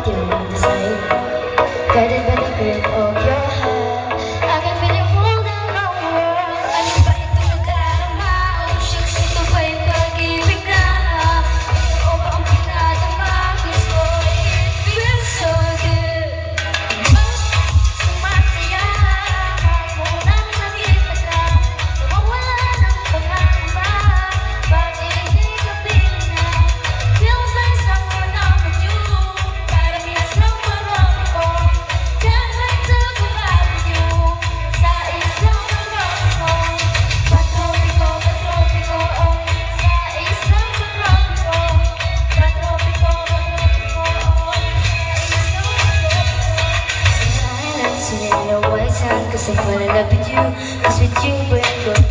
doing the same. Guided by the grip of your hand, I can feel you pull down on the world. Ano ba ito nadarama? Oh shucks, ito ba'y pag-ibig na? O ba ang pinadama? Guess ko it feels so good. Sumasaya ako nang nakita ka, nawawala ng pangamba. Bakit di ka pinina? Feels like someone I'm with you. Parang yes lang marami ko. Can't wait to go back with you. Sa islang marami ko. Patropiko, patropiko, oh. Sa islang patropiko. Patropiko, patropiko, oh. Sa islang patropiko. I'm sitting in a white sand, 'cause I fall in love with you. 'Cause with you, we're good.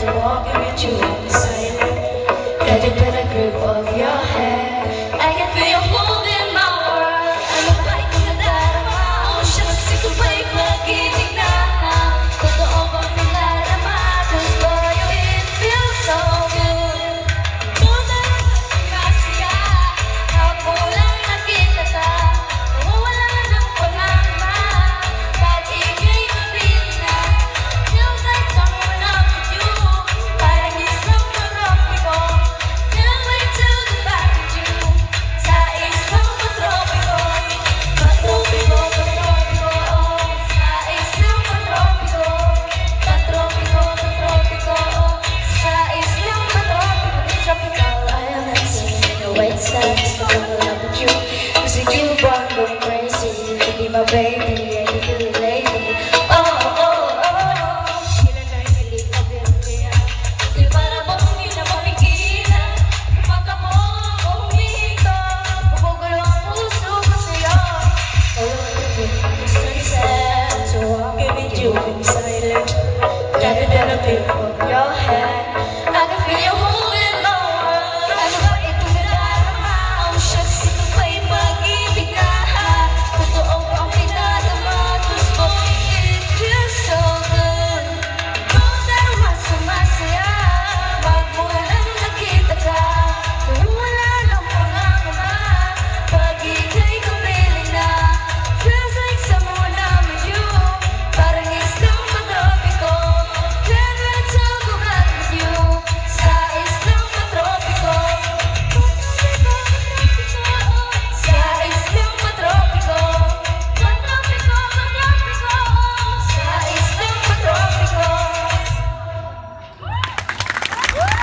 To walk with you beside me, guided by the grip of your hand, I can feel you holding my world. Ano ba ito nadarama? Oh shucks, ito ba'y pag-ibig na? Totoo bang nadarama? 'Cause for you it feels so good. Tunay na masaya, ako lang nakita ka, nawawala ng pangamba. Pag-ibig na pinina, feels like someone I'm with you. Parang islang patropiko, can't wait to go back with you. Sa islang patropiko, patropiko, patropiko, oh. Sa islang patropiko, patropiko, patropiko, oh. Sa islang patropiko, tropical. I am dancing in the white sands, falling in love with you. 'Cause with you, boy, I'm going crazy. You can be my baby.